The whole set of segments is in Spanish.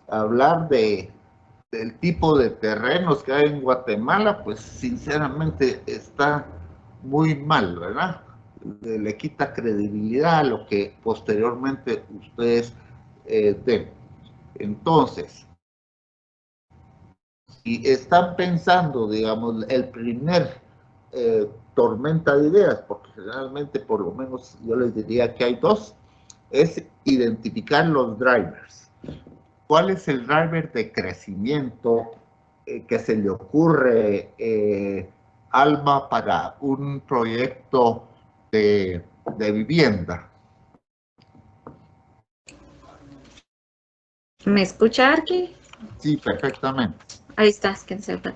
hablar del tipo de terrenos que hay en Guatemala, pues sinceramente está muy mal, ¿verdad? Le quita credibilidad a lo que posteriormente ustedes den. Entonces, si están pensando, digamos, el primer tormenta de ideas, porque generalmente por lo menos yo les diría que hay dos, es identificar los drivers. ¿Cuál es el driver de crecimiento que se le ocurre, Alma, para un proyecto de vivienda? ¿Me escucha, Arqui? Sí, perfectamente. Ahí estás, que sepa.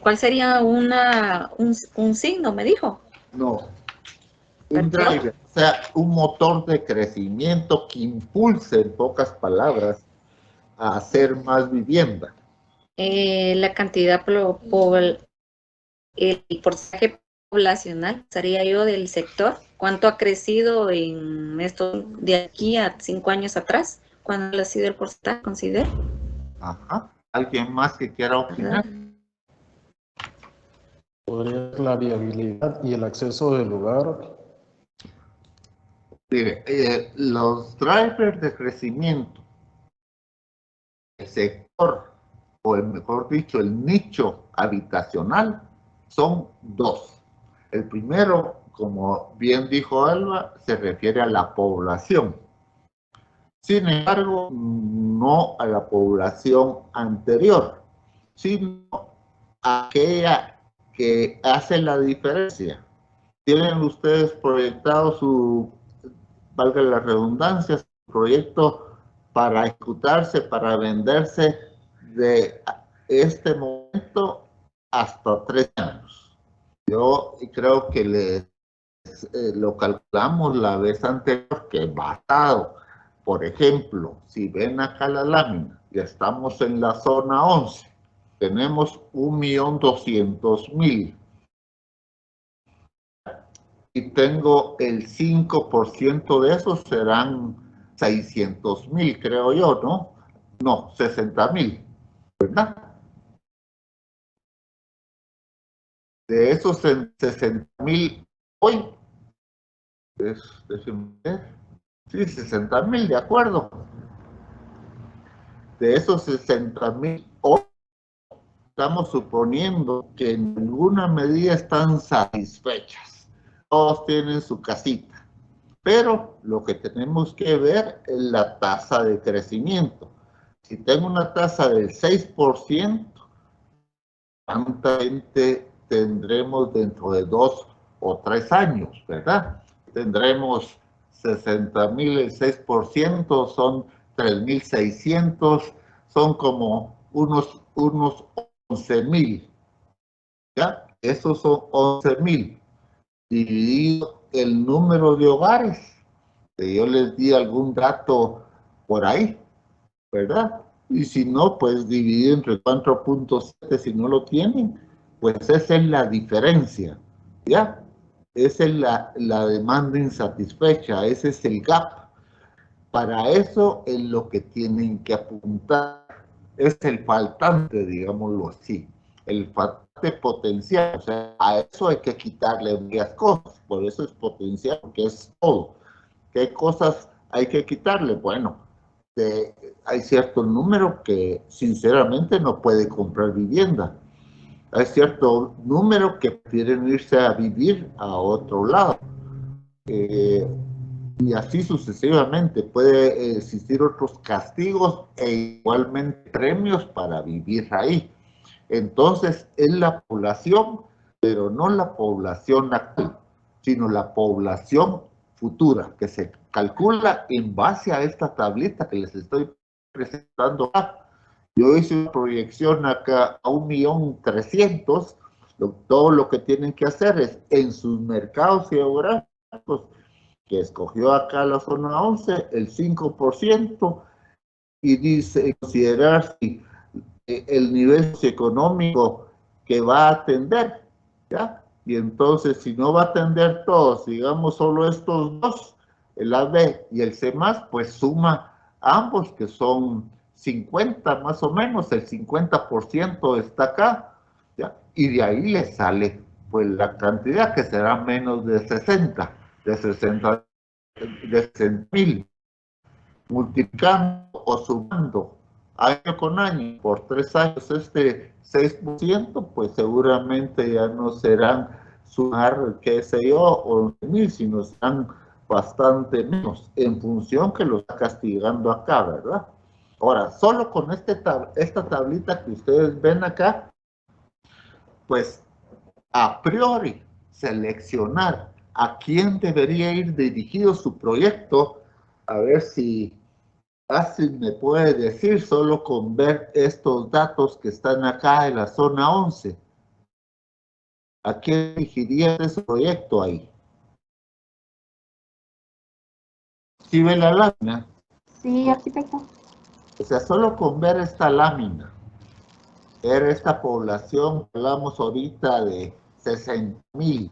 ¿Cuál sería un signo, me dijo? No, un ¿Perdón? driver, o sea, un motor de crecimiento que impulse, en pocas palabras, a hacer más vivienda. La cantidad, el porcentaje poblacional, sería yo del sector. ¿Cuánto ha crecido en esto de aquí a 5 años atrás? ¿Cuándo ha sido el porcentaje, considero? Ajá. ¿Alguien más que quiera ¿Verdad? opinar? Podría ser la viabilidad y el acceso del lugar. Mire, los drivers de crecimiento, el sector, o mejor dicho, el nicho habitacional, son dos. El primero, como bien dijo Alba, se refiere a la población. Sin embargo, no a la población anterior, sino a aquella que hace la diferencia. ¿Tienen ustedes proyectado su, valga la redundancia, su proyecto para ejecutarse, para venderse de este momento hasta 3 años? Yo creo que lo calculamos la vez anterior, que basado, por ejemplo, si ven acá la lámina, ya estamos en la zona 11, tenemos 1.200.000 y tengo el 5% de esos, serán 600.000, creo yo, ¿no? No, 60.000, ¿verdad? De esos 60.000 hoy, déjenme ver, sí, 60.000, de acuerdo. De esos 60.000 hoy, estamos suponiendo que en alguna medida están satisfechas. Todos tienen su casita. Pero lo que tenemos que ver es la tasa de crecimiento. Si tengo una tasa del 6%, ¿cuánta gente tendremos dentro de 2 o 3 años, verdad? Tendremos 60.000, el 6% son 3.600, son como unos 11.000, ¿ya? Esos son 11.000, dividido el número de hogares, que yo les di algún dato por ahí, ¿verdad? Y si no, pues dividido entre 4.7, si no lo tienen, pues esa es la diferencia, ¿ya? Esa es la demanda insatisfecha, ese es el gap. Para eso es lo que tienen que apuntar, es el faltante, digámoslo así, el faltante potencial, o sea, a eso hay que quitarle varias cosas, por eso es potencial, que es todo. ¿Qué cosas hay que quitarle? Bueno, hay cierto número que sinceramente no puede comprar vivienda. Hay cierto número que prefieren irse a vivir a otro lado. Y así sucesivamente. Puede existir otros castigos e igualmente premios para vivir ahí. Entonces, es la población, pero no la población actual, sino la población futura, que se calcula en base a esta tablita que les estoy presentando acá. Yo hice una proyección acá a 1.300.000. Todo lo que tienen que hacer es en sus mercados geográficos, que escogió acá la zona 11, el 5%, y dice considerar si el nivel socioeconómico que va a atender, ¿ya? Y entonces, si no va a atender todos, digamos solo estos dos, el AB y el C+, pues suma ambos que son 50 más o menos, el 50% está acá, ¿ya? Y de ahí le sale pues la cantidad que será menos de 60 mil, multiplicando o sumando año con año por 3 años este 6%, pues seguramente ya no serán sumar, qué sé yo, 11,000, sino serán bastante menos, en función que lo está castigando acá, ¿verdad? Ahora, solo con esta tablita que ustedes ven acá, pues a priori seleccionar a quién debería ir dirigido su proyecto, a ver si Astrid me puede decir solo con ver estos datos que están acá en la zona 11. ¿A quién dirigiría ese proyecto ahí? ¿Sí ve la lámina? Sí, arquitecto. O sea, solo con ver esta lámina, ver esta población, hablamos ahorita de 60,000,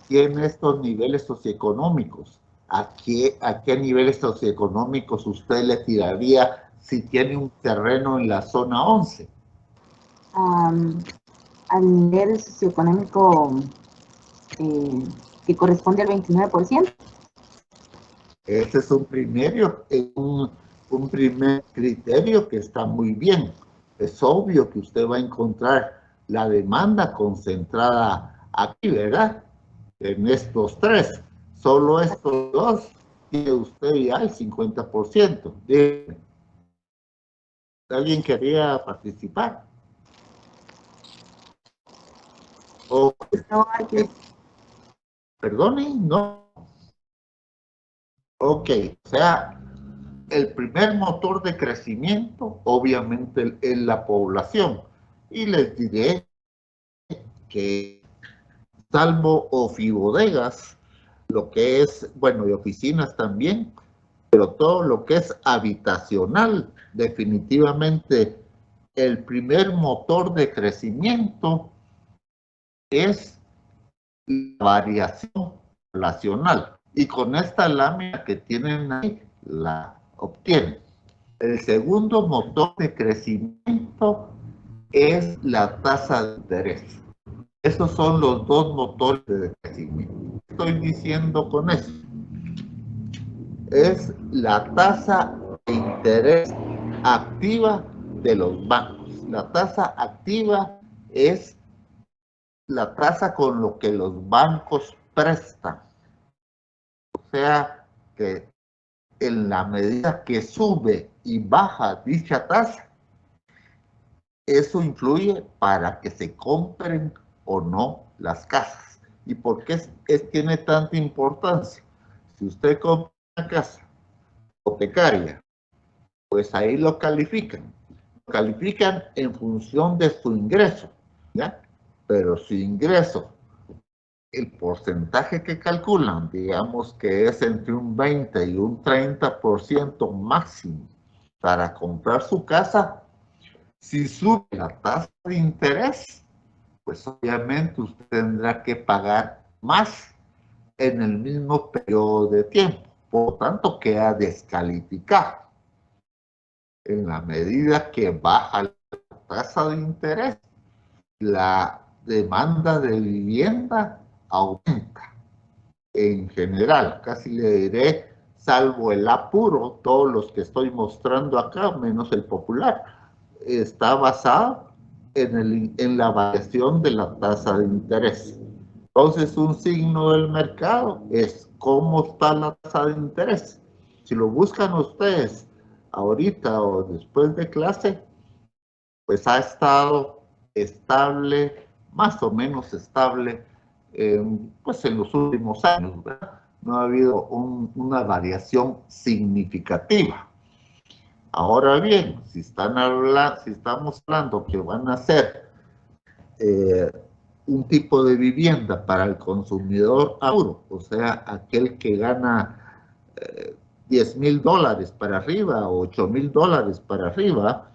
tiene estos niveles socioeconómicos. ¿A qué niveles socioeconómicos usted le tiraría si tiene un terreno en la zona 11? Al nivel socioeconómico que corresponde al 29%. Ese es un primer criterio que está muy bien. Es obvio que usted va a encontrar la demanda concentrada aquí, ¿verdad? En estos tres. Solo estos dos tiene usted ya el 50%. Dígame, ¿alguien quería participar? ¿O No, arquitecto. perdone? No. Ok, o sea, el primer motor de crecimiento, obviamente, es la población. Y les diré que, salvo ofibodegas, lo que es, bueno, y oficinas también, pero todo lo que es habitacional, definitivamente, el primer motor de crecimiento es la variación poblacional. Y con esta lámina que tienen ahí, la obtienen. El segundo motor de crecimiento es la tasa de interés. Esos son los dos motores de crecimiento. ¿Qué estoy diciendo con eso? Es la tasa de interés activa de los bancos. La tasa activa es la tasa con lo que los bancos prestan. O sea, que en la medida que sube y baja dicha tasa, eso influye para que se compren o no las casas. ¿Y por qué tiene tanta importancia? Si usted compra una casa hipotecaria, pues ahí lo califican. Lo califican en función de su ingreso, ¿ya? Pero su ingreso, el porcentaje que calculan, digamos que es entre un 20 y un 30% máximo para comprar su casa. Si sube la tasa de interés, pues obviamente usted tendrá que pagar más en el mismo periodo de tiempo. Por lo tanto, queda descalificado. En la medida que baja la tasa de interés, la demanda de vivienda aumenta. En general, casi le diré, salvo el apuro, todos los que estoy mostrando acá, menos el popular, está basado en la variación de la tasa de interés. Entonces, un signo del mercado es cómo está la tasa de interés. Si lo buscan ustedes ahorita o después de clase, pues ha estado estable, más o menos estable, pues en los últimos años, ¿verdad? No ha habido una variación significativa. Ahora bien, si estamos hablando que van a ser un tipo de vivienda para el consumidor apuro, o sea, aquel que gana $10,000 para arriba o $8,000 para arriba,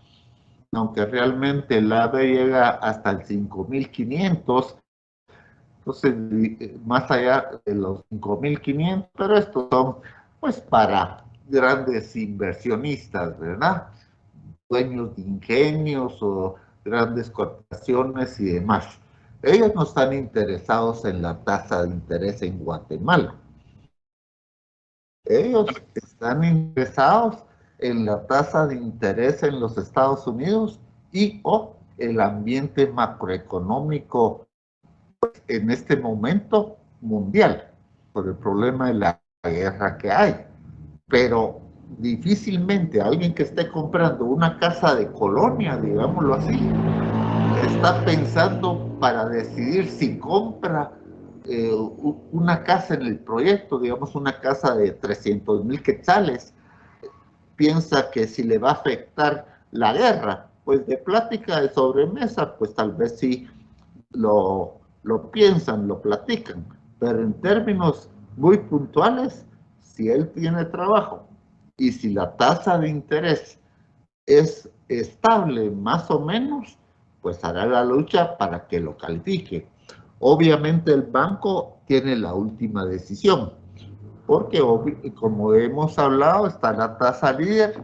aunque realmente el AVE llega hasta el 5,500, entonces más allá de los 5,500, pero estos son pues para grandes inversionistas, ¿verdad? Dueños de ingenios o grandes corporaciones y demás. Ellos no están interesados en la tasa de interés en Guatemala. Ellos están interesados en la tasa de interés en los Estados Unidos y o el ambiente macroeconómico en este momento mundial, por el problema de la guerra que hay. Pero difícilmente alguien que esté comprando una casa de colonia, digámoslo así, está pensando para decidir si compra una casa en el proyecto, digamos una casa de 300,000 quetzales, piensa que si le va a afectar la guerra, pues de plática de sobremesa, pues tal vez sí lo piensan, lo platican, pero en términos muy puntuales, si él tiene trabajo y si la tasa de interés es estable más o menos, pues hará la lucha para que lo califique. Obviamente el banco tiene la última decisión, porque como hemos hablado, está la tasa líder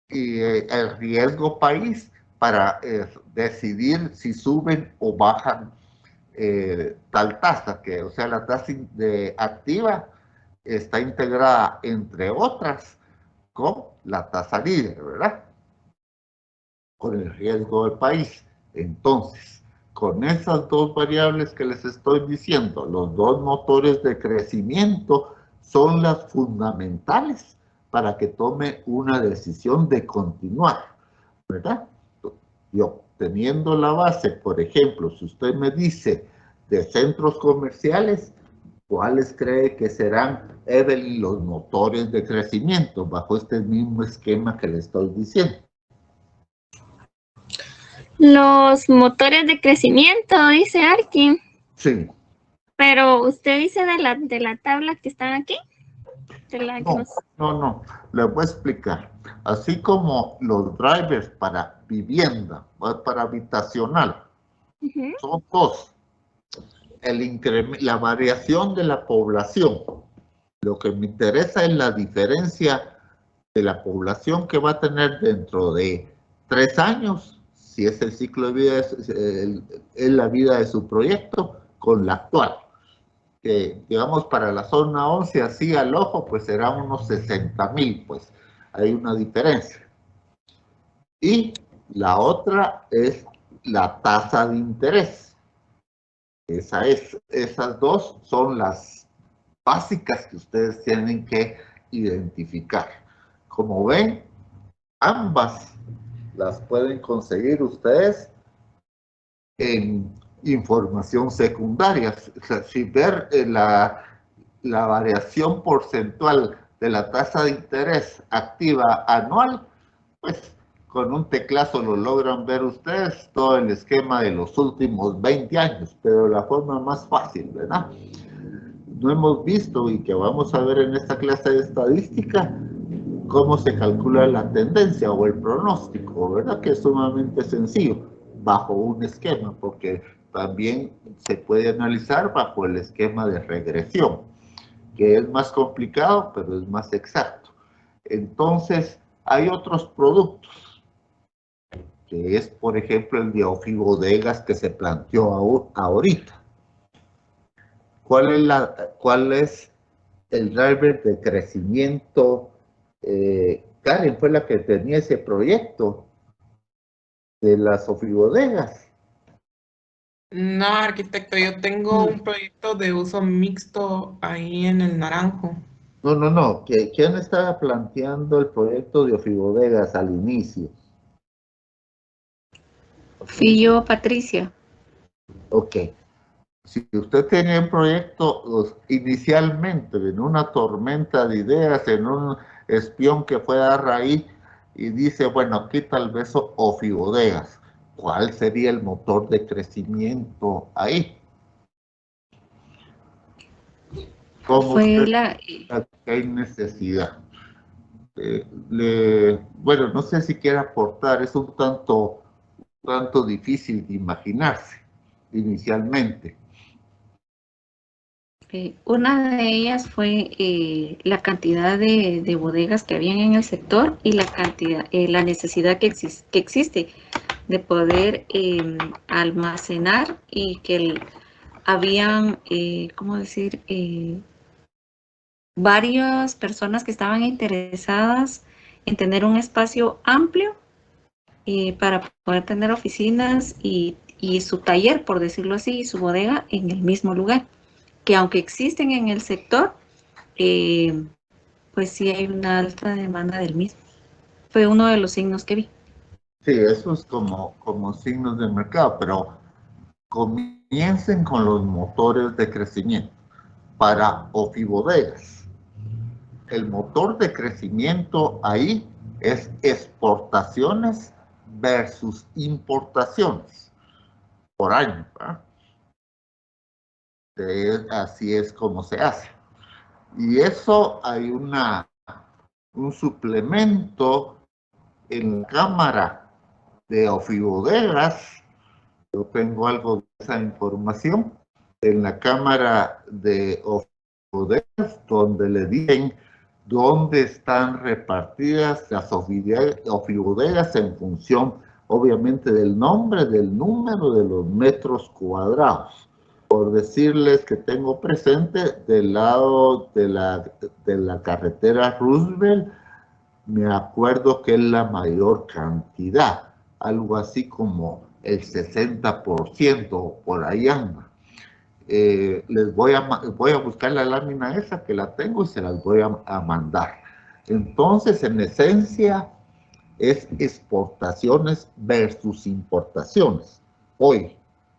y el riesgo país para decidir si suben o bajan tal tasa, que o sea la tasa activa está integrada entre otras con la tasa líder, ¿verdad? Con el riesgo del país. Entonces, con esas dos variables que les estoy diciendo, los dos motores de crecimiento son las fundamentales para que tome una decisión de continuar, ¿verdad? Yo, teniendo la base, por ejemplo, si usted me dice de centros comerciales, ¿cuáles cree que serán, Evelyn, los motores de crecimiento bajo este mismo esquema que le estoy diciendo? Los motores de crecimiento, dice Arki. Sí. Pero usted dice de la tabla que están aquí. No, le voy a explicar. Así como los drivers para vivienda, para habitacional, son dos. La variación de la población. Lo que me interesa es la diferencia de la población que va a tener dentro de 3 años, si es el ciclo de vida, es la vida de su proyecto, con la actual. Que digamos para la zona 11, así al ojo, pues serán unos 60,000, pues hay una diferencia. Y la otra es la tasa de interés. Esas dos son las básicas que ustedes tienen que identificar. Como ven, ambas las pueden conseguir ustedes en información secundaria. O sea, si ver la variación porcentual de la tasa de interés activa anual, pues con un teclazo lo logran ver ustedes todo el esquema de los últimos 20 años, pero de la forma más fácil, ¿verdad? No hemos visto y que vamos a ver en esta clase de estadística cómo se calcula la tendencia o el pronóstico, ¿verdad? Que es sumamente sencillo, bajo un esquema, porque también se puede analizar bajo el esquema de regresión, que es más complicado, pero es más exacto. Entonces, hay otros productos, que es, por ejemplo, el de ofibodegas que se planteó ahorita. ¿Cuál es el driver de crecimiento? Karen fue la que tenía ese proyecto de las ofibodegas. No, arquitecto, yo tengo un proyecto de uso mixto ahí en el Naranjo. No. ¿Quién estaba planteando el proyecto de ofibodegas al inicio? Fui yo, Patricia. Ok. Si usted tenía un proyecto inicialmente en una tormenta de ideas, en un espión que fue a raíz y dice, bueno, aquí tal vez ofibodegas, ¿cuál sería el motor de crecimiento ahí? ¿Cómo hay necesidad? Bueno, no sé si quiere aportar, es un tanto difícil de imaginarse inicialmente. Una de ellas fue la cantidad de bodegas que habían en el sector y la cantidad, la necesidad que existe de poder almacenar y que habían, ¿cómo decir? Varias personas que estaban interesadas en tener un espacio amplio para poder tener oficinas y su taller, por decirlo así, y su bodega en el mismo lugar, que aunque existen en el sector, pues sí hay una alta demanda del mismo. Fue uno de los signos que vi. Sí, eso es como signos de mercado, pero comiencen con los motores de crecimiento para ofibodegas. El motor de crecimiento ahí es exportaciones versus importaciones por año, ¿verdad? Así es como se hace. Y eso hay un suplemento en la Cámara de Ofibodegas. Yo tengo algo de esa información en la Cámara de Ofibodegas, donde le dicen dónde están repartidas las ofibodegas en función, obviamente, del nombre, del número de los metros cuadrados. Por decirles que tengo presente, del lado de la carretera Roosevelt, me acuerdo que es la mayor cantidad, algo así como el 60%, por ahí anda. Les voy a buscar la lámina esa que la tengo y se las voy a mandar. Entonces, en esencia, es exportaciones versus importaciones hoy,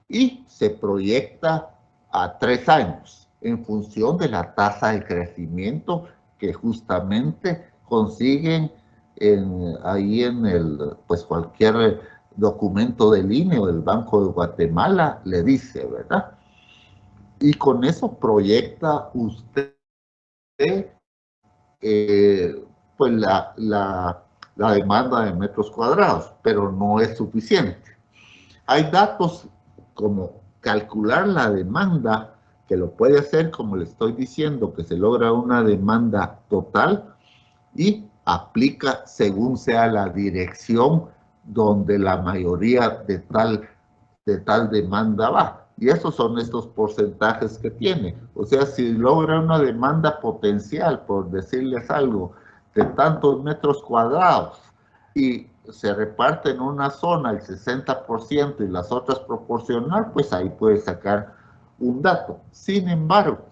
y se proyecta a 3 años en función de la tasa de crecimiento que justamente consiguen ahí en pues cualquier documento del INE o del Banco de Guatemala le dice, ¿verdad? Y con eso proyecta usted pues la demanda de metros cuadrados, pero no es suficiente. Hay datos como calcular la demanda, que lo puede hacer, como le estoy diciendo, que se logra una demanda total y aplica según sea la dirección donde la mayoría de tal demanda va. Y esos son estos porcentajes que tiene. O sea, si logra una demanda potencial, por decirles algo, de tantos metros cuadrados y se reparte en una zona el 60% y las otras proporcional, pues ahí puede sacar un dato. Sin embargo,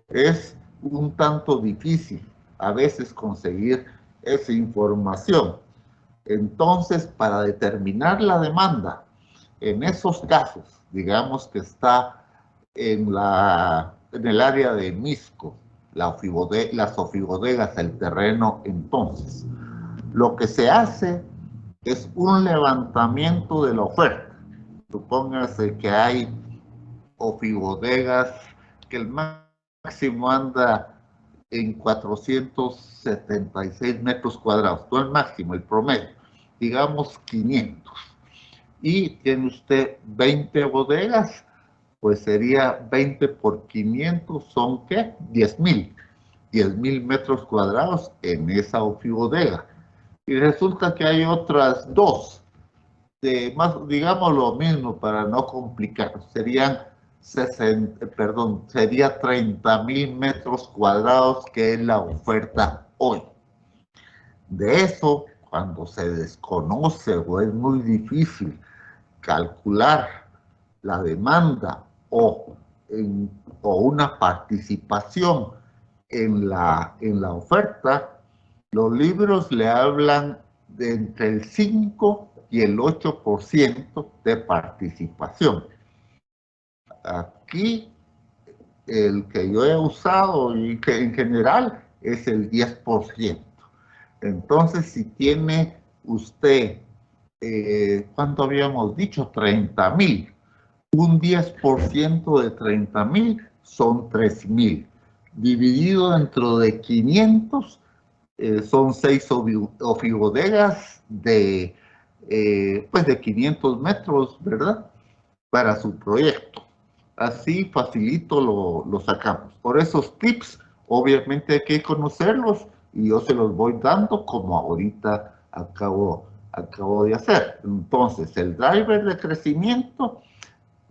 es un tanto difícil a veces conseguir esa información. Entonces, para determinar la demanda, en esos casos, digamos que está en el área de Misco, las ofibodegas, el terreno, entonces, lo que se hace es un levantamiento de la oferta. Supóngase que hay ofibodegas que el máximo anda en 476 metros cuadrados, no el máximo, el promedio, digamos 500. Y tiene usted 20 bodegas, pues sería 20 por 500, ¿son qué? 10,000. 10,000 metros cuadrados en esa ofibodega. Y resulta que hay otras dos, más, digamos lo mismo para no complicar, serían 30,000 metros cuadrados, que es la oferta hoy. De eso, cuando se desconoce o es muy difícil calcular la demanda o una participación en la oferta, los libros le hablan de entre el 5 y el 8% de participación. Aquí el que yo he usado y que en general es el 10%. Entonces, si tiene usted, ¿cuánto habíamos dicho? 30,000. Un 10% de 30,000 son 3,000. Dividido dentro de 500, son 6 ofibodegas pues de 500 metros, ¿verdad? Para su proyecto. así facilito lo sacamos. Por esos tips, obviamente hay que conocerlos y yo se los voy dando como ahorita acabo de hacer. Entonces, el driver de crecimiento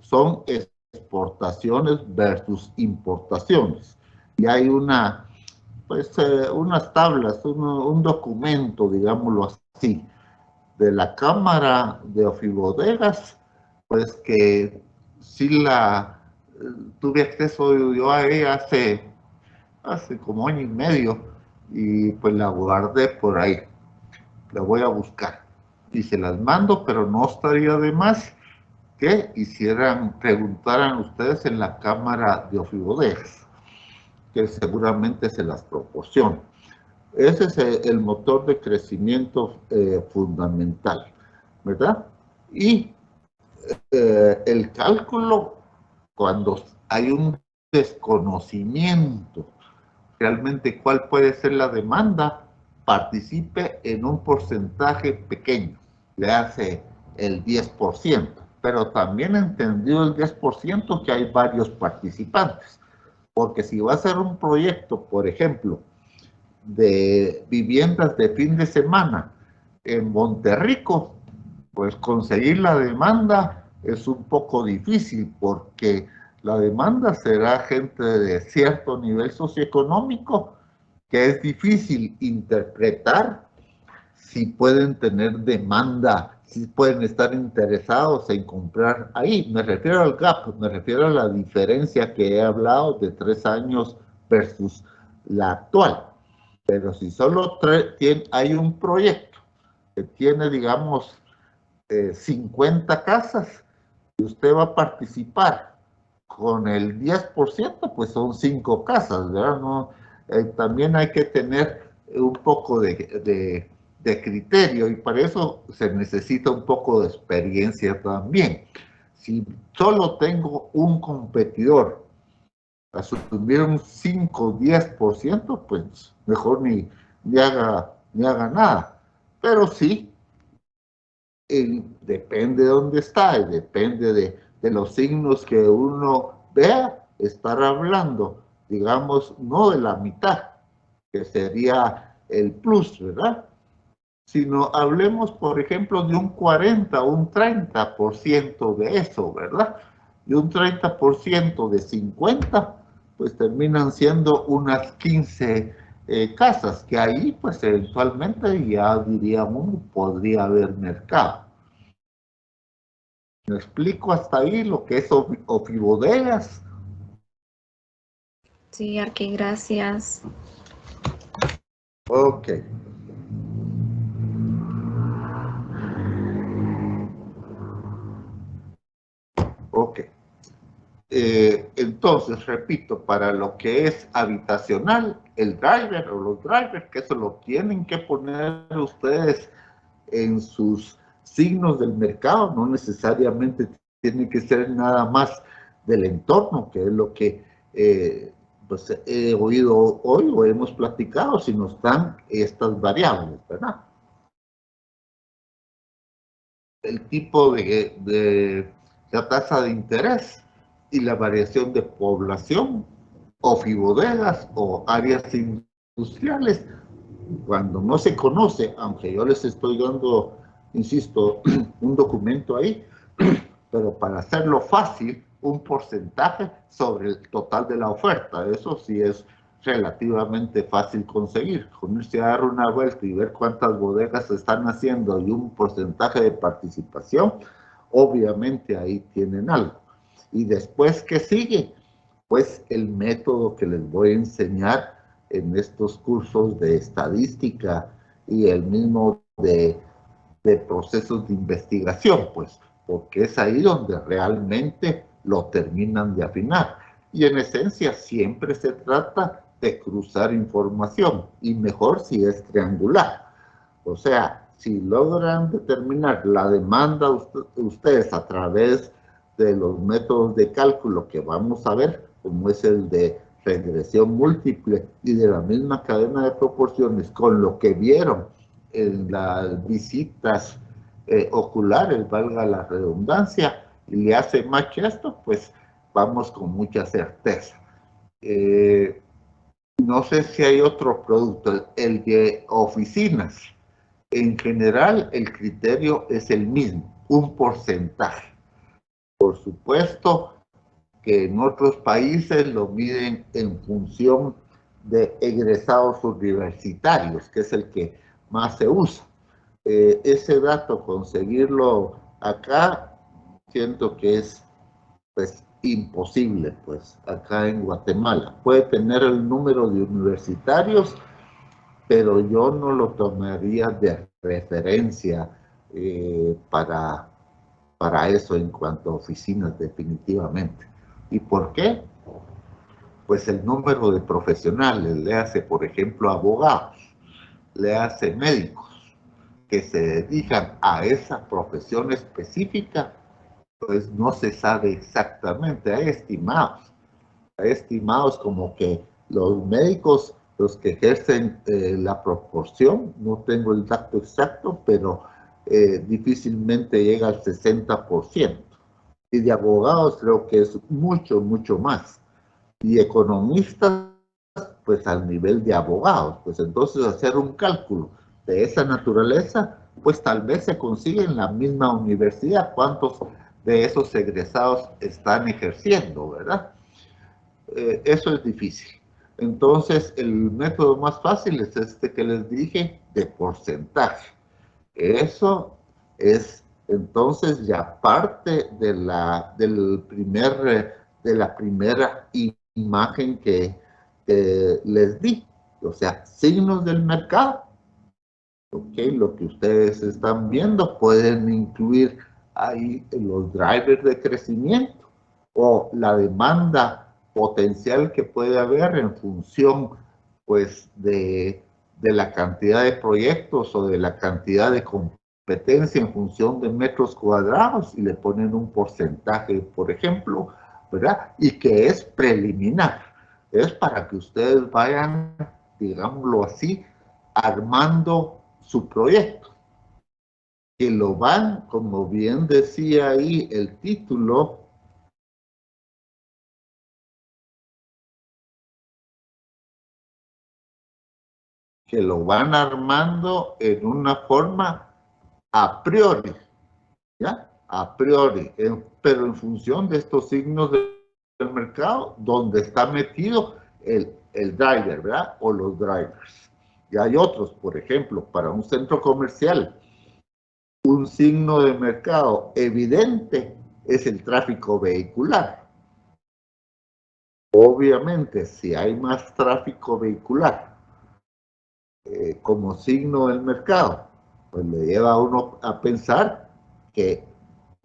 son exportaciones versus importaciones. Y hay unas tablas, un documento, digámoslo así, de la Cámara de Ofibodegas, pues que sí tuve acceso yo a ella hace como año y medio, y pues la guardé por ahí. La voy a buscar y se las mando, pero no estaría de más que preguntaran ustedes en la Cámara de Ofibodegas, que seguramente se las proporciona. Ese es el motor de crecimiento fundamental, ¿verdad? Y el cálculo, cuando hay un desconocimiento realmente cuál puede ser la demanda, participe en un porcentaje pequeño, le hace el 10%, pero también entendido el 10% que hay varios participantes, porque si va a ser un proyecto, por ejemplo, de viviendas de fin de semana en Monterrico, pues conseguir la demanda es un poco difícil porque la demanda será gente de cierto nivel socioeconómico que es difícil interpretar si pueden tener demanda, si pueden estar interesados en comprar ahí. Me refiero al gap, me refiero a la diferencia que he hablado de 3 años versus la actual. Pero si solo hay un proyecto que tiene, digamos, 50 casas y usted va a participar con el 10%, pues son 5 casas, ¿verdad? No, también hay que tener un poco de criterio y para eso se necesita un poco de experiencia también. Si solo tengo un competidor, asumir un 5 o 10%, pues mejor ni haga nada. Pero sí, depende de dónde está y depende de los signos que uno vea, estar hablando, digamos, no de la mitad, que sería el plus, ¿verdad? Sino hablemos, por ejemplo, de un 40 o un 30% de eso, ¿verdad? Y un 30% de 50, pues terminan siendo unas 15 casas, que ahí pues eventualmente ya diríamos podría haber mercado. ¿Me explico hasta ahí lo que es ofibodegas? Sí, Arqui, gracias. Ok. Ok. Entonces, repito, para lo que es habitacional, el driver o los drivers, que eso lo tienen que poner ustedes en sus signos del mercado, no necesariamente tiene que ser nada más del entorno, que es lo que pues he oído hoy o hemos platicado, sino están estas variables, ¿verdad? El tipo de la tasa de interés y la variación de población, o fibodegas o áreas industriales. Cuando no se conoce, aunque yo les estoy dando, insisto, un documento ahí, pero para hacerlo fácil, un porcentaje sobre el total de la oferta. Eso sí es relativamente fácil conseguir. Con irse a dar una vuelta y ver cuántas bodegas se están haciendo y un porcentaje de participación, obviamente ahí tienen algo. Y después, ¿qué sigue? Pues el método que les voy a enseñar en estos cursos de estadística y el mismo de procesos de investigación, pues, porque es ahí donde realmente lo terminan de afinar. Y en esencia siempre se trata de cruzar información, y mejor si es triangular. O sea, si logran determinar la demanda ustedes a través de los métodos de cálculo que vamos a ver, como es el de regresión múltiple y de la misma cadena de proporciones con lo que vieron en las visitas oculares, valga la redundancia, y le hace match esto, pues vamos con mucha certeza. No sé si hay otro producto, el de oficinas. En general, el criterio es el mismo, un porcentaje. Por supuesto que en otros países lo miden en función de egresados universitarios, que es el que más se usa. Ese dato, conseguirlo acá, siento que es pues imposible, pues acá en Guatemala. Puede tener el número de universitarios, pero yo no lo tomaría de referencia para eso en cuanto a oficinas, definitivamente. ¿Y por qué? Pues el número de profesionales, le hace, por ejemplo, abogados, le hace médicos que se dedican a esa profesión específica, pues no se sabe exactamente, hay estimados como que los médicos, los que ejercen la proporción, no tengo el dato exacto, pero difícilmente llega al 60%. Y de abogados creo que es mucho, mucho más. Y economistas, pues al nivel de abogados. Pues entonces hacer un cálculo de esa naturaleza, pues tal vez se consigue en la misma universidad cuántos de esos egresados están ejerciendo, ¿verdad? Eso es difícil. Entonces, el método más fácil es este que les dije, de porcentaje. Eso es entonces ya parte de de la primera imagen que les di. O sea, signos del mercado. Ok, lo que ustedes están viendo pueden incluir ahí los drivers de crecimiento o la demanda potencial que puede haber en función pues de la cantidad de proyectos o de la cantidad de competencia en función de metros cuadrados y le ponen un porcentaje, por ejemplo, ¿verdad? Y que es preliminar, es para que ustedes vayan, digámoslo así, armando su proyecto, que lo van, como bien decía ahí el título, que lo van armando en una forma a priori, ¿ya? A priori, pero en función de estos signos del mercado, donde está metido el driver, ¿verdad? O los drivers. Y hay otros, por ejemplo, para un centro comercial, un signo de mercado evidente es el tráfico vehicular. Obviamente, si hay más tráfico vehicular como signo del mercado, pues le lleva a uno a pensar que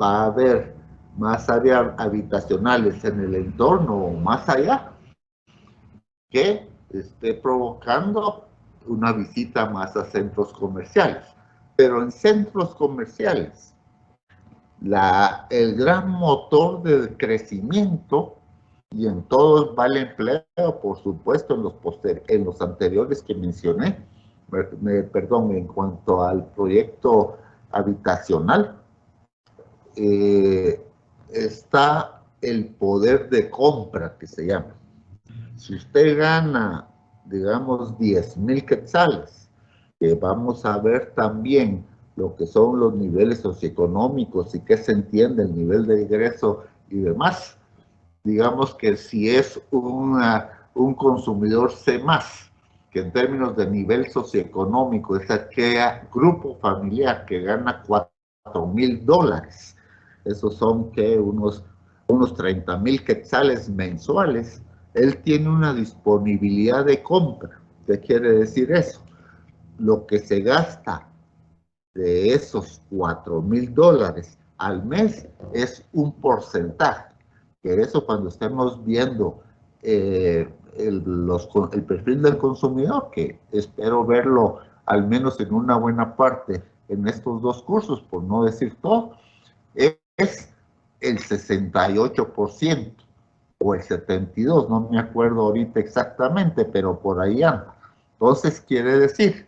va a haber más áreas habitacionales en el entorno o más allá que esté provocando una visita más a centros comerciales. Pero en centros comerciales, el gran motor del crecimiento, y en todos va el empleo, por supuesto, en los anteriores que mencioné, perdón, en cuanto al proyecto habitacional, está el poder de compra, que se llama. Si usted gana, digamos, 10,000 quetzales, que vamos a ver también lo que son los niveles socioeconómicos y qué se entiende el nivel de ingreso y demás. Digamos que si es un consumidor C+, que en términos de nivel socioeconómico es aquel grupo familiar que gana $4,000, esos son que unos 30,000 quetzales mensuales, él tiene una disponibilidad de compra. ¿Qué quiere decir eso? Lo que se gasta de esos $4,000 al mes es un porcentaje. Que eso cuando estemos viendo el perfil del consumidor, que espero verlo al menos en una buena parte en estos dos cursos, por no decir todo, es el 68% o el 72%, no me acuerdo ahorita exactamente, pero por ahí anda. Entonces quiere decir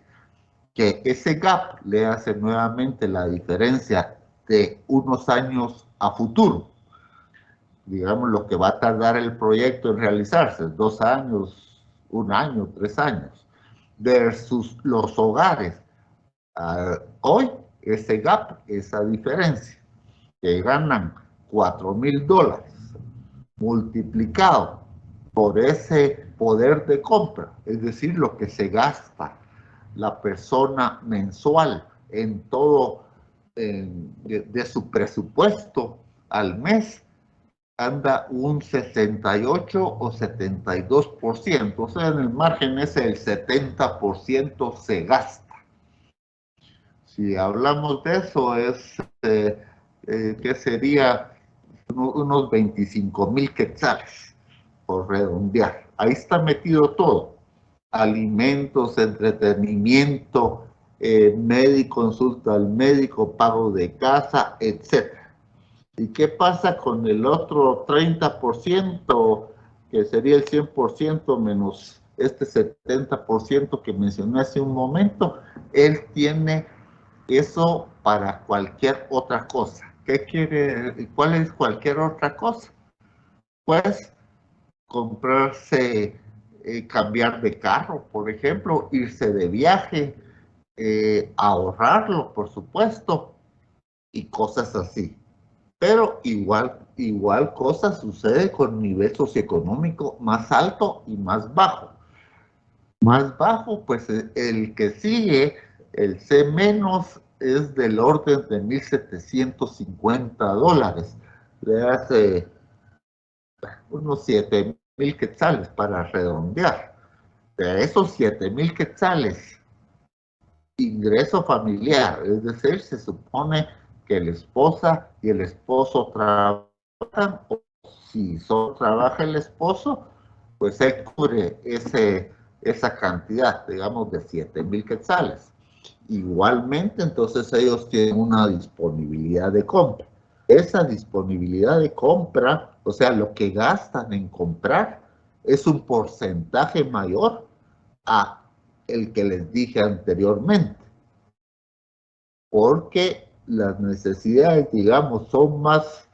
que ese gap le hace nuevamente la diferencia de unos años a futuro. digamos, lo que va a tardar el proyecto en realizarse, 2 años, 1 año, 3 años, versus los hogares. Hoy, ese gap, esa diferencia, que ganan $4,000 multiplicado por ese poder de compra, es decir, lo que se gasta la persona mensual en todo de su presupuesto al mes, anda un 68 o 72%, o sea, en el margen ese el 70% se gasta. Si hablamos de eso, es que sería unos 25,000 quetzales, por redondear. Ahí está metido todo: alimentos, entretenimiento, médico, consulta al médico, pago de casa, etc. ¿Y qué pasa con el otro 30%, que sería el 100% menos este 70% que mencioné hace un momento? Él tiene eso para cualquier otra cosa. ¿Qué quiere? ¿Cuál es cualquier otra cosa? Pues comprarse, cambiar de carro, por ejemplo, irse de viaje, ahorrarlo, por supuesto, y cosas así. Pero igual cosa sucede con nivel socioeconómico más alto y más bajo. Más bajo, pues el que sigue, el C menos, es del orden de $1,750. Le hace unos 7,000 quetzales para redondear. De esos 7,000 quetzales, ingreso familiar, es decir, se supone que la esposa y el esposo trabajan, o si solo trabaja el esposo, pues él cubre esa cantidad, digamos, de 7,000 quetzales. Igualmente, entonces ellos tienen una disponibilidad de compra. Esa disponibilidad de compra, o sea, lo que gastan en comprar, es un porcentaje mayor a el que les dije anteriormente, porque las necesidades, digamos, son más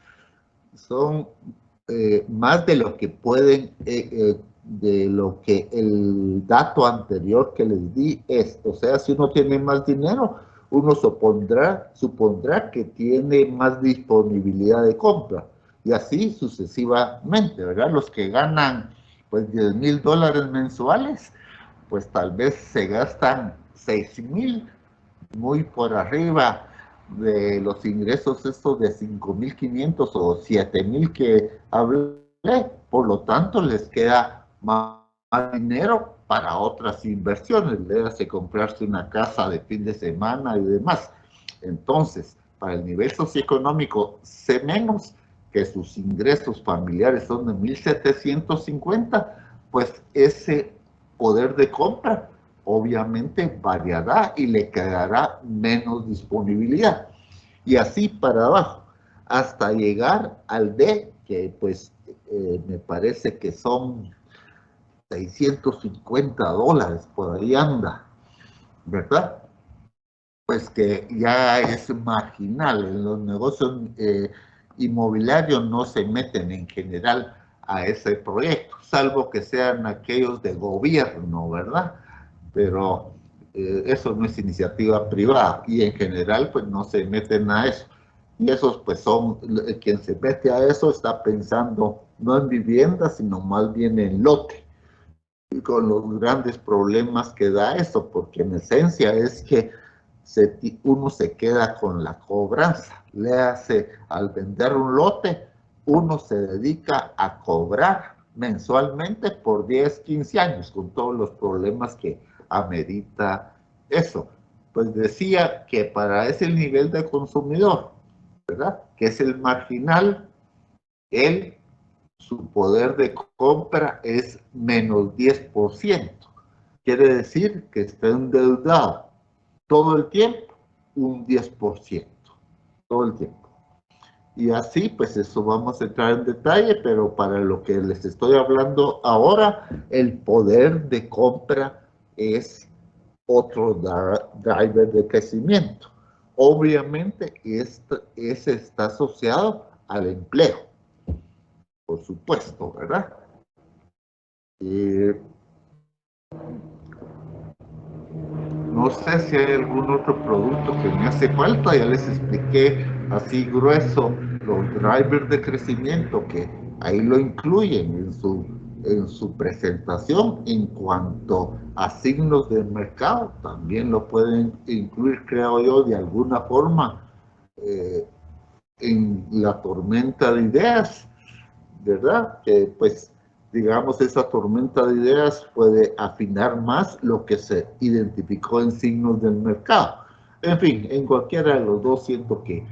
de lo que pueden, de lo que el dato anterior que les di es. O sea, si uno tiene más dinero, uno supondrá que tiene más disponibilidad de compra, y así sucesivamente, ¿verdad? Los que ganan, pues, $10,000 mensuales, pues tal vez se gastan 6,000, muy por arriba de los ingresos estos de 5,500 o 7,000 que hablé. Por lo tanto, les queda más dinero para otras inversiones, le hace comprarse una casa de fin de semana y demás. Entonces, para el nivel socioeconómico C menos, que sus ingresos familiares son de 1,750, pues ese poder de compra obviamente variará y le quedará menos disponibilidad. Y así para abajo, hasta llegar al D, que pues me parece que son $650, por ahí anda, ¿verdad? Pues que ya es marginal. En los negocios inmobiliarios no se meten en general a ese proyecto, salvo que sean aquellos de gobierno, ¿verdad? Pero eso no es iniciativa privada, y en general pues no se meten a eso. Y esos pues son, quien se mete a eso está pensando no en vivienda, sino más bien en lote, y con los grandes problemas que da eso, porque en esencia es que uno se queda con la cobranza. Le hace, al vender un lote, uno se dedica a cobrar mensualmente por 10, 15 años, con todos los problemas que amerita eso. Pues decía que para ese nivel de consumidor, ¿verdad?, que es el marginal, su poder de compra es menos 10%. Quiere decir que está endeudado todo el tiempo, un 10%, todo el tiempo. Y así, pues eso vamos a entrar en detalle, pero para lo que les estoy hablando ahora, el poder de compra es otro driver de crecimiento. Obviamente, ese está asociado al empleo. por supuesto, ¿verdad? No sé si hay algún otro producto que me hace falta. Ya les expliqué así grueso los drivers de crecimiento, que ahí lo incluyen en su presentación. En cuanto a signos del mercado, también lo pueden incluir, creo yo, de alguna forma en la tormenta de ideas, ¿verdad? Que pues, digamos, esa tormenta de ideas puede afinar más lo que se identificó en signos del mercado. En fin, en cualquiera de los dos siento que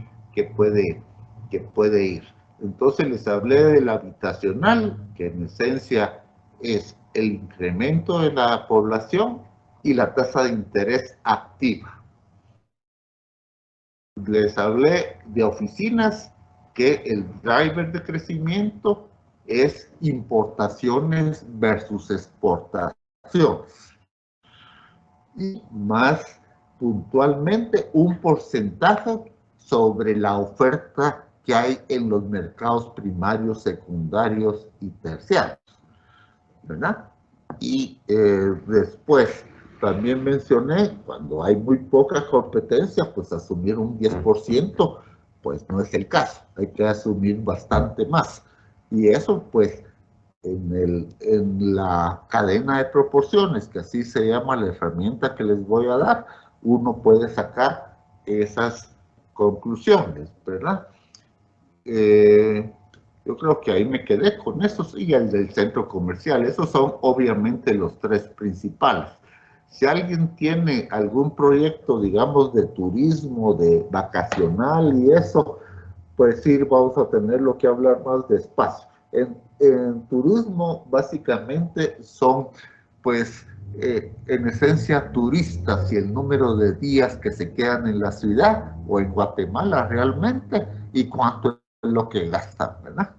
puede ir. Entonces les hablé del habitacional, que en esencia es el incremento de la población y la tasa de interés activa. Les hablé de oficinas, que el driver de crecimiento es importaciones versus exportaciones. Y más puntualmente, un porcentaje sobre la oferta que hay en los mercados primarios, secundarios y terciarios, ¿verdad? Y después también mencioné, cuando hay muy poca competencia, pues asumir un 10%, pues no es el caso, hay que asumir bastante más. Y eso, pues, en la cadena de proporciones, que así se llama la herramienta que les voy a dar, uno puede sacar esas conclusiones, ¿verdad? Yo creo que ahí me quedé con esos y el del centro comercial. Esos son obviamente los tres principales. Si alguien tiene algún proyecto, digamos, de turismo, de vacacional y eso, pues sí, vamos a tenerlo que hablar más despacio. En turismo, básicamente son, pues, en esencia turistas y el número de días que se quedan en la ciudad o en Guatemala realmente y cuánto es lo que gastan, ¿verdad?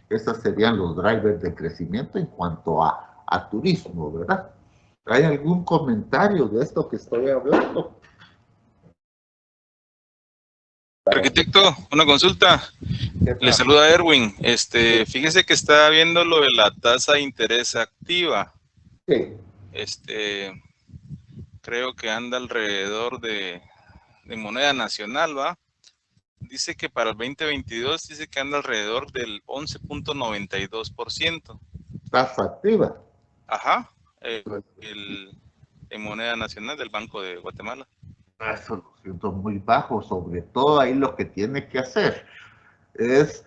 Esos serían los drivers de crecimiento en cuanto a turismo, ¿verdad? ¿Hay algún comentario de esto que estoy hablando? Arquitecto, una consulta. Le saluda Erwin. Fíjese que está viendo lo de la tasa de interés activa. Sí. Creo que anda alrededor de moneda nacional, ¿va? Dice que para el 2022 dice que anda alrededor del 11.92%. Tasa activa. Ajá. En moneda nacional del Banco de Guatemala. Eso lo siento muy bajo. Sobre todo ahí lo que tiene que hacer es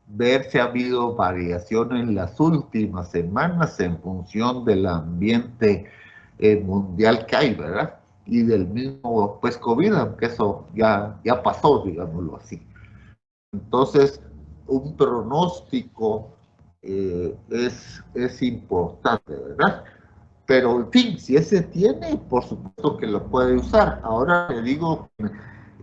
ver si ha habido variación en las últimas semanas en función del ambiente mundial que hay, ¿verdad? Y del mismo, pues, COVID, aunque eso ya pasó, digámoslo así. Entonces, un pronóstico es importante, ¿verdad? Pero, en fin, si ese tiene, por supuesto que lo puede usar. Ahora le digo,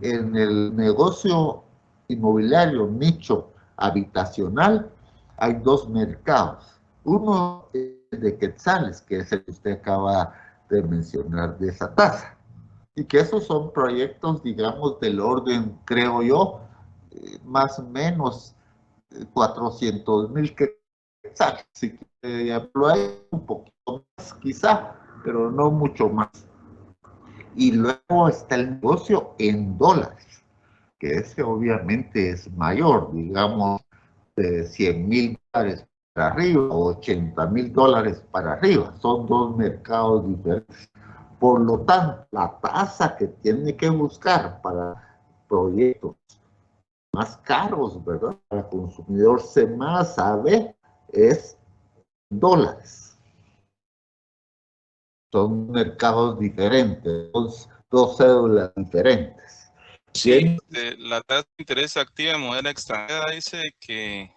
en el negocio inmobiliario, nicho habitacional, hay dos mercados. Uno es de quetzales, que es el que usted acaba de mencionar, de esa tasa. Y que esos son proyectos, digamos, del orden, creo yo, más o menos 400,000 quetzales. Si lo hay un poquito más, quizá, pero no mucho más. Y luego está el negocio en dólares, que ese obviamente es mayor, digamos, de 100,000 dólares para arriba o 80,000 dólares para arriba. Son dos mercados diferentes. Por lo tanto, la tasa que tiene que buscar para proyectos más caros, ¿verdad? Para el consumidor C más AB es dólares. Son mercados diferentes, dos cédulas diferentes. Sí, la tasa de interés activa en moneda extranjera dice que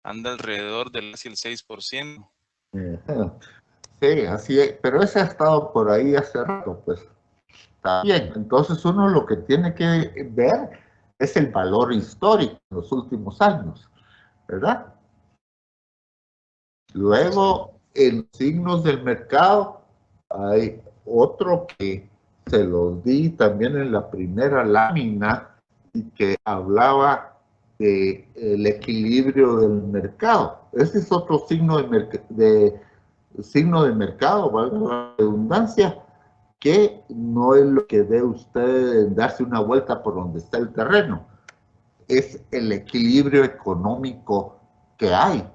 anda alrededor del casi el 6%. Sí, así es, pero ese ha estado por ahí hace rato, pues. Está bien, entonces uno lo que tiene que ver es el valor histórico en los últimos años, ¿verdad? Luego, en signos del mercado, hay otro que se los di también en la primera lámina y que hablaba del equilibrio del mercado. Ese es otro signo signo de mercado, valga la redundancia, que no es lo que ve usted darse una vuelta por donde está el terreno, es el equilibrio económico que hay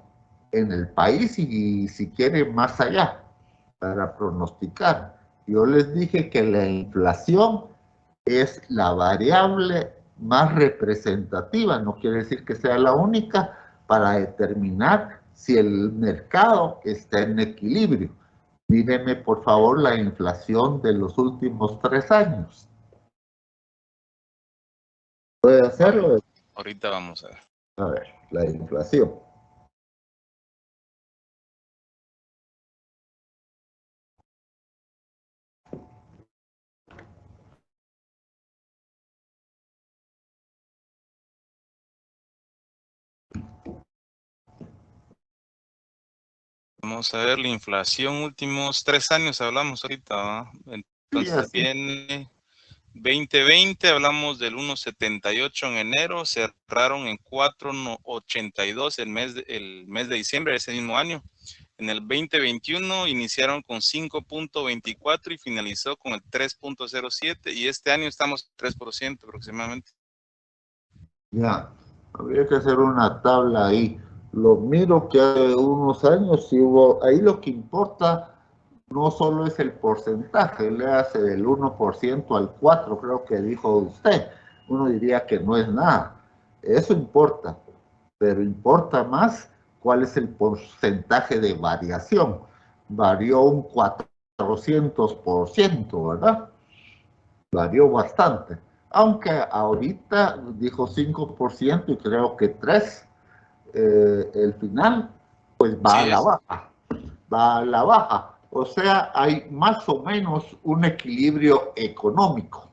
en el país y si quiere más allá para pronosticar. Yo les dije que la inflación es la variable más representativa, no quiere decir que sea la única, para determinar si el mercado está en equilibrio. Míreme, por favor, la inflación de los últimos 3 años. ¿Puede hacerlo? Ahorita vamos a ver. A ver, la inflación. Vamos a ver la inflación últimos 3 años, hablamos ahorita, ¿va? Entonces Sí, viene 2020, hablamos del 1.78 en enero, cerraron en 4.82 el mes de diciembre de ese mismo año. En el 2021 iniciaron con 5.24 y finalizó con el 3.07 y este año estamos 3% aproximadamente. ya, habría que hacer una tabla ahí. Lo miro que hace unos años sí hubo, ahí lo que importa no solo es el porcentaje, le hace del 1% al 4%, creo que dijo usted. Uno diría que no es nada. Eso importa, pero importa más cuál es el porcentaje de variación. Varió un 400%, ¿verdad? Varió bastante. Aunque ahorita dijo 5% y creo que 3%, el final, pues va a la baja. Va a la baja. O sea, hay más o menos un equilibrio económico.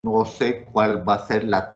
No sé cuál va a ser la